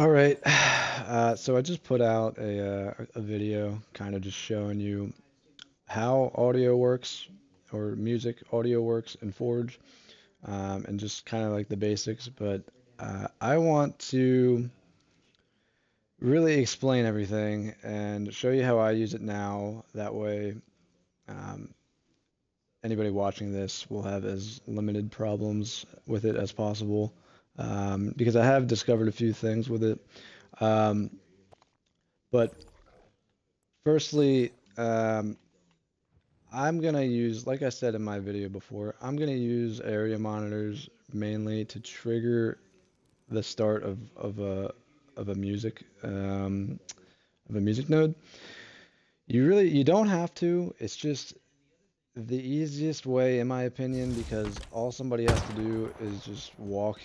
All right. So I just put out a video kind of just showing you how audio works or music audio works in Forge, and just kind of like the basics. But I want to really explain everything and show you how I use it now. That way, um, anybody watching this will have as limited problems with it as possible. Because I have discovered a few things with it. Um, but Firstly, I'm gonna use, like I said in my video before, I'm gonna use area monitors mainly to trigger the start of a music of a music node. You don't have to. It's just the easiest way, in my opinion, because all somebody has to do is just walk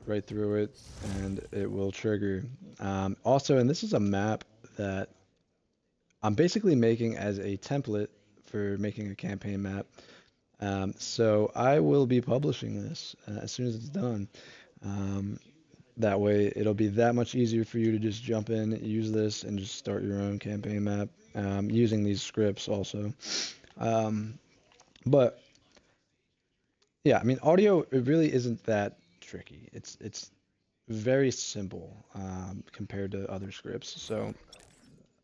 right through it, and it will trigger. Also, and this is a map that I'm basically making as a template for making a campaign map. So I will be publishing this as soon as it's done. Um, that way, it'll be that much easier for you to just jump in, use this, and just start your own campaign map using these scripts also. Um, but yeah, I mean, audio it really isn't that tricky. It's very simple compared to other scripts. So,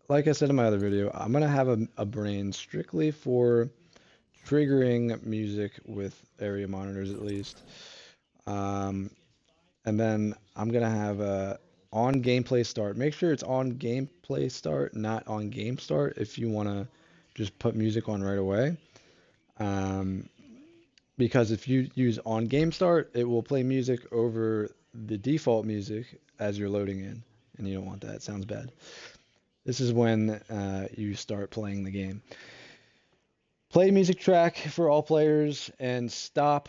like I said in my other video, I'm gonna have a brain strictly for triggering music with area monitors at least. Um, and then I'm gonna have a on gameplay start. Make sure it's on gameplay start, not on game start if you wanna just put music on right away. Um, because if you use on game start, it will play music over the default music as you're loading in, and you don't want that. It sounds bad. This is when you start playing the game. Play music track for all players and stop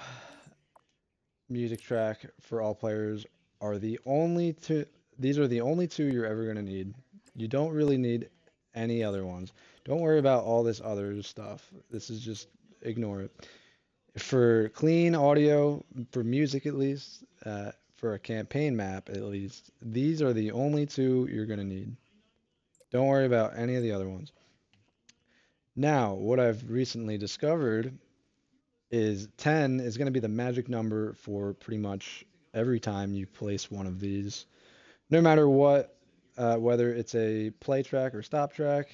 music track for all players are the only two. These are the only two you're ever going to need. You don't really need any other ones. Don't worry about all this other stuff. This is just ignore it. For clean audio, for music at least, for a campaign map at least, these are the only two you're going to need. Don't worry about any of the other ones. Now, what I've recently discovered is 10 is going to be the magic number for pretty much every time you place one of these, no matter what, whether it's a play track or stop track.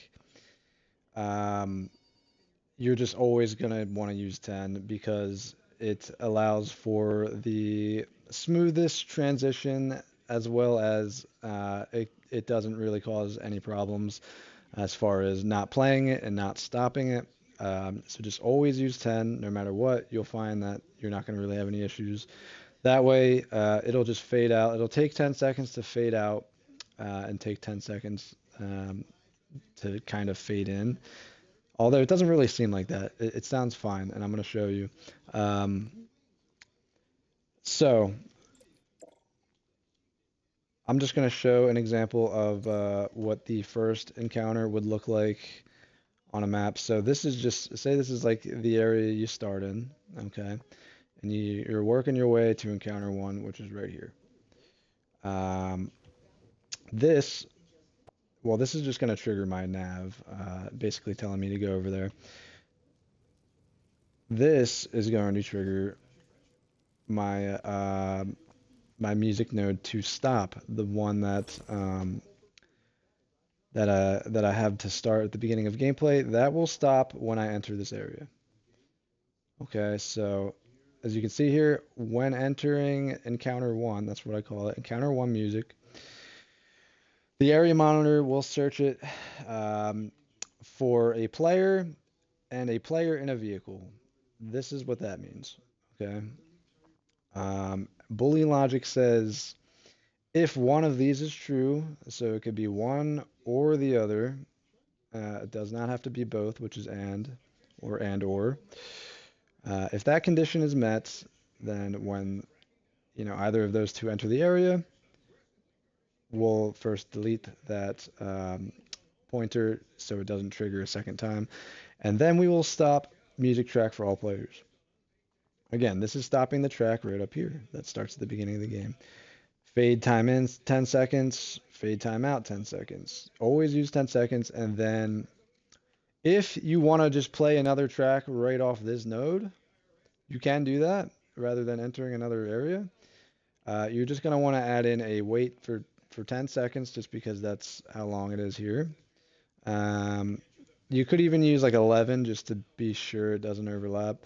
Um, you're just always going to want to use 10 because it allows for the smoothest transition as well as it doesn't really cause any problems as far as not playing it and not stopping it. So just always use 10 no matter what. You'll find that you're not going to really have any issues. That way, it'll just fade out. It'll take 10 seconds to fade out and take 10 seconds to kind of fade in. Although it doesn't really seem like that. It sounds fine, and I'm going to show you. Um, so I'm just going to show an example of what the first encounter would look like on a map. So this is just, say this is like the area you start in, okay? And you're working your way to encounter one, which is right here. Um, this, well, this is just going to trigger my nav, basically telling me to go over there. This is going to trigger my my music node to stop, the one that I have to start at the beginning of gameplay. That will stop when I enter this area. Okay, so as you can see here, when entering encounter one, that's what I call it, encounter one music, the area monitor will search it um, for a player and a player in a vehicle. This is what that means. Okay. Boolean logic says if one of these is true, so it could be one or the other. It does not have to be both, which is and or. If that condition is met, then when either of those two enter the area, we'll first delete that pointer so it doesn't trigger a second time, and then we will stop music track for all players. Again, this is stopping the track right up here that starts at the beginning of the game. Fade time in 10 seconds, fade time out 10 seconds. Always use 10 seconds. And then if you want to just play another track right off this node, you can do that rather than entering another area. You're just going to want to add in a wait for 10 seconds just because that's how long it is here. Um, you could even use like 11 just to be sure it doesn't overlap,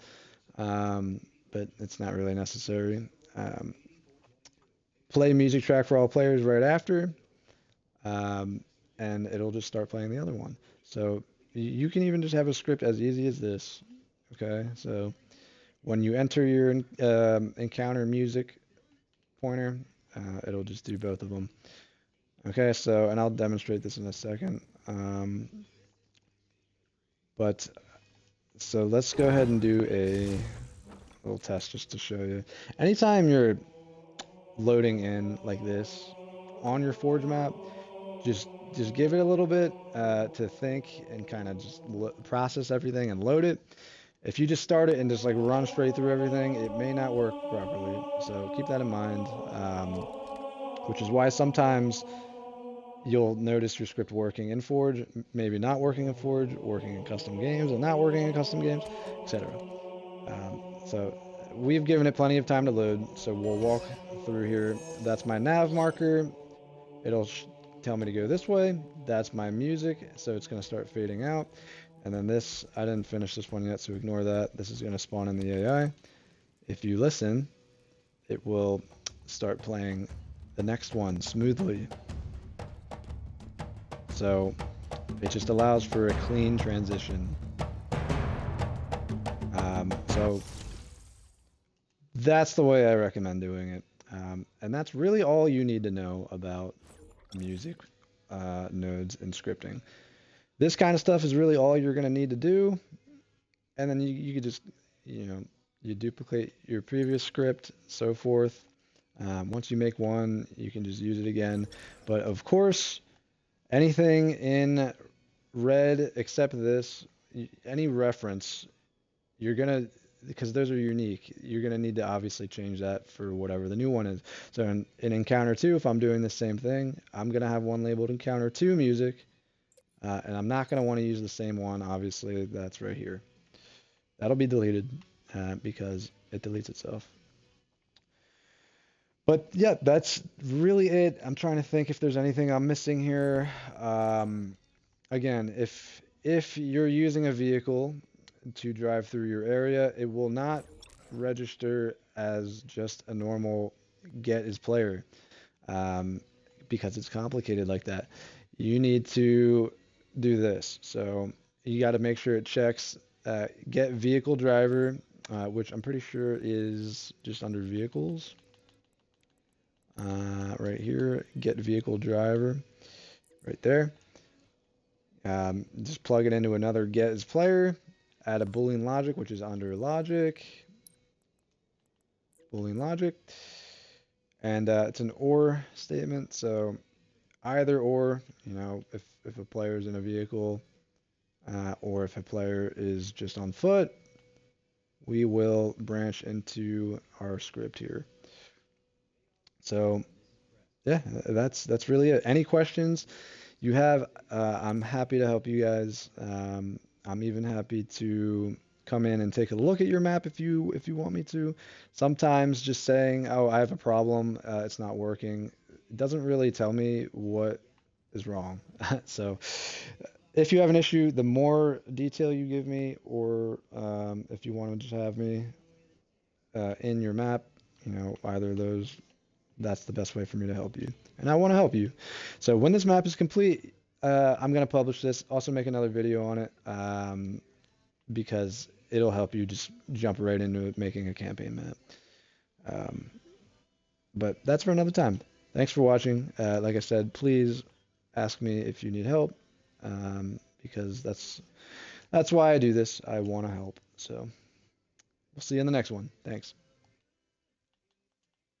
but it's not really necessary. Um, Play music track for all players right after, um, and it'll just start playing the other one. So you can even just have a script as easy as this. Okay, so when you enter your encounter music pointer, it'll just do both of them. Okay, so, and I'll demonstrate this in a second. But so let's go ahead and do a little test just to show you. Anytime you're loading in like this on your Forge map, just give it a little bit to think and kind of just process everything and load it. If you just start it and just like run straight through everything, it may not work properly. So keep that in mind, which is why sometimes you'll notice your script working in Forge, maybe not working in Forge, working in custom games and not working in custom games, etc. So we've given it plenty of time to load, so we'll walk through here. That's my nav marker. It'll tell me to go this way. That's my music, so it's going to start fading out. And then this, I didn't finish this one yet, so ignore that. This is going to spawn in the AI. If you listen, it will start playing the next one smoothly. So it just allows for a clean transition. So that's the way I recommend doing it. And that's really all you need to know about music nodes and scripting. This kind of stuff is really all you're going to need to do. And then you could just, you duplicate your previous script, so forth. Once you make one, you can just use it again. But of course, anything in red except this, any reference, you're going to, because those are unique, you're going to need to obviously change that for whatever the new one is. So in Encounter 2, if I'm doing the same thing, I'm going to have one labeled Encounter 2 music, and I'm not going to want to use the same one, obviously, that's right here. That'll be deleted because it deletes itself. But yeah, that's really it. I'm trying to think if there's anything I'm missing here. Again, if you're using a vehicle to drive through your area, it will not register as just a normal get is player because it's complicated like that. You need to do this. So you got to make sure it checks get vehicle driver, which I'm pretty sure is just under vehicles. Right here, get vehicle driver, right there. Just plug it into another get as player, add a Boolean logic, which is under logic, Boolean logic, and it's an or statement. So either or, if a player is in a vehicle or if a player is just on foot, we will branch into our script here. So yeah, that's really it. Any questions you have, I'm happy to help you guys. I'm even happy to come in and take a look at your map if you want me to. Sometimes just saying, oh, I have a problem, it's not working, it doesn't really tell me what is wrong. So if you have an issue, the more detail you give me, or if you want to just have me in your map, either of those, that's the best way for me to help you. And I want to help you. So when this map is complete, I'm going to publish this, also make another video on it, because it'll help you just jump right into it, making a campaign map. But that's for another time. Thanks for watching. Like I said, please ask me if you need help, because that's why I do this. I want to help. So we'll see you in the next one. Thanks.